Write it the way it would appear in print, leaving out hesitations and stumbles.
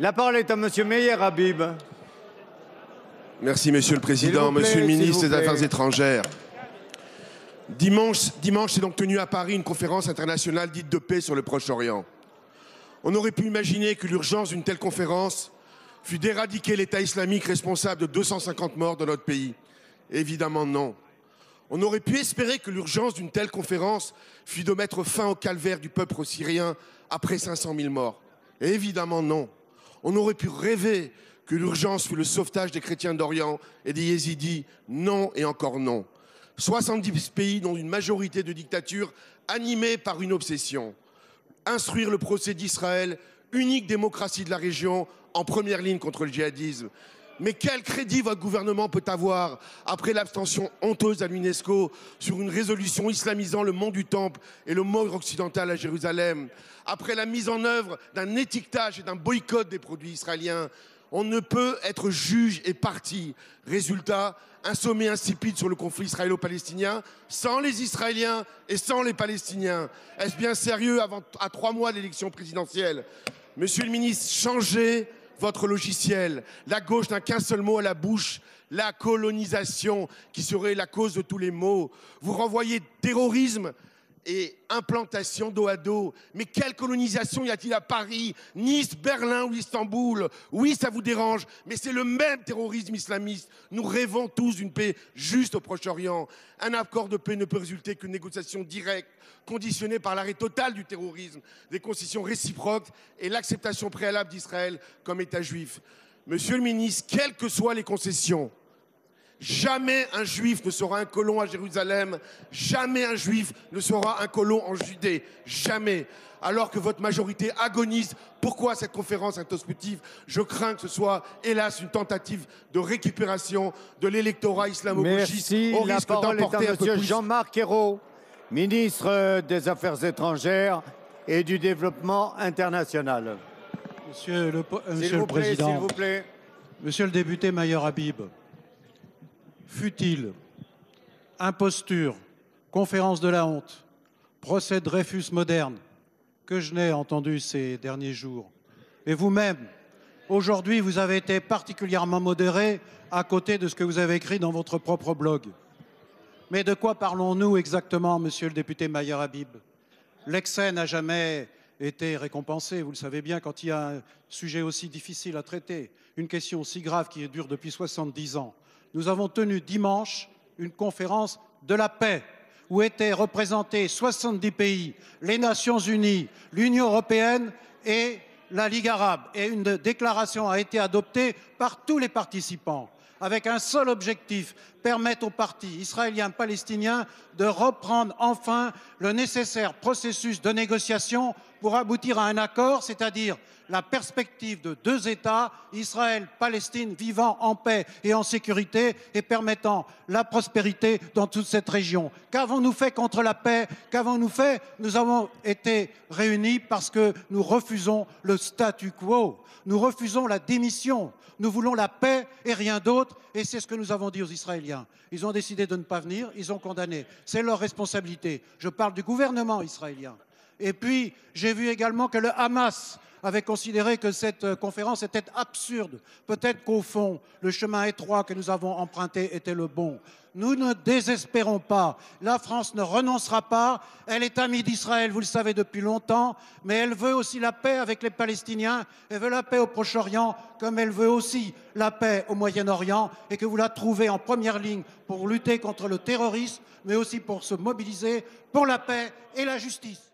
La parole est à Monsieur Meyer Habib. Merci, Monsieur le Président. Monsieur le ministre des Affaires étrangères. Dimanche s'est donc tenue à Paris une conférence internationale dite de paix sur le Proche-Orient. On aurait pu imaginer que l'urgence d'une telle conférence fut d'éradiquer l'État islamique responsable de 250 morts dans notre pays. Évidemment non. On aurait pu espérer que l'urgence d'une telle conférence fût de mettre fin au calvaire du peuple syrien après 500 000 morts. Évidemment non. On aurait pu rêver que l'urgence fût le sauvetage des chrétiens d'Orient et des yézidis. Non et encore non. 70 pays dont une majorité de dictatures animées par une obsession. Instruire le procès d'Israël, unique démocratie de la région, en première ligne contre le djihadisme. Mais quel crédit votre gouvernement peut avoir après l'abstention honteuse à l'UNESCO sur une résolution islamisant le mont du Temple et le mont occidental à Jérusalem? Après la mise en œuvre d'un étiquetage et d'un boycott des produits israéliens? On ne peut être juge et partie. Résultat, un sommet insipide sur le conflit israélo-palestinien sans les Israéliens et sans les Palestiniens. Est-ce bien sérieux à 3 mois de l'élection présidentielle? Monsieur le ministre, changez votre logiciel. La gauche n'a qu'un seul mot à la bouche, la colonisation, qui serait la cause de tous les maux. Vous renvoyez terrorisme et implantation dos à dos. Mais quelle colonisation y a-t-il à Paris, Nice, Berlin ou Istanbul? Oui, ça vous dérange, mais c'est le même terrorisme islamiste. Nous rêvons tous d'une paix juste au Proche-Orient. Un accord de paix ne peut résulter qu'une négociation directe, conditionnée par l'arrêt total du terrorisme, des concessions réciproques et l'acceptation préalable d'Israël comme État juif. Monsieur le ministre, quelles que soient les concessions, jamais un juif ne sera un colon à Jérusalem, jamais un juif ne sera un colon en Judée, jamais. Alors que votre majorité agonise, pourquoi cette conférence introspective? Je crains que ce soit, hélas, une tentative de récupération de l'électorat islamo-gauchiste au risque d'emporter un peu plus. Jean-Marc Ayrault, ministre des Affaires étrangères et du Développement international. Monsieur le Président, s'il vous plaît. Monsieur le député Meyer Habib, fut-il imposture, conférence de la honte, procès de Dreyfus moderne, que je n'ai entendu ces derniers jours. Et vous-même, aujourd'hui, vous avez été particulièrement modéré à côté de ce que vous avez écrit dans votre propre blog. Mais de quoi parlons-nous exactement, monsieur le député Meyer Habib? L'excès n'a jamais été récompensé, vous le savez bien, quand il y a un sujet aussi difficile à traiter, une question aussi grave qui dure depuis 70 ans. Nous avons tenu dimanche une conférence de la paix où étaient représentés 70 pays, les Nations Unies, l'Union européenne et la Ligue arabe. Et une déclaration a été adoptée par tous les participants avec un seul objectif, permettre aux partis israéliens, palestiniens de reprendre enfin le nécessaire processus de négociation pour aboutir à un accord, c'est-à-dire la perspective de 2 États, Israël, Palestine, vivant en paix et en sécurité et permettant la prospérité dans toute cette région. Qu'avons-nous fait contre la paix? Qu'avons-nous fait? Nous avons été réunis parce que nous refusons le statu quo, nous refusons la démission, nous voulons la paix et rien d'autre, et c'est ce que nous avons dit aux Israéliens. Ils ont décidé de ne pas venir, ils ont condamné. C'est leur responsabilité. Je parle du gouvernement israélien. Et puis, j'ai vu également que le Hamas avait considéré que cette conférence était absurde. Peut-être qu'au fond, le chemin étroit que nous avons emprunté était le bon. Nous ne désespérons pas. La France ne renoncera pas. Elle est amie d'Israël, vous le savez depuis longtemps, mais elle veut aussi la paix avec les Palestiniens. Elle veut la paix au Proche-Orient, comme elle veut aussi la paix au Moyen-Orient, et que vous la trouvez en première ligne pour lutter contre le terrorisme, mais aussi pour se mobiliser pour la paix et la justice.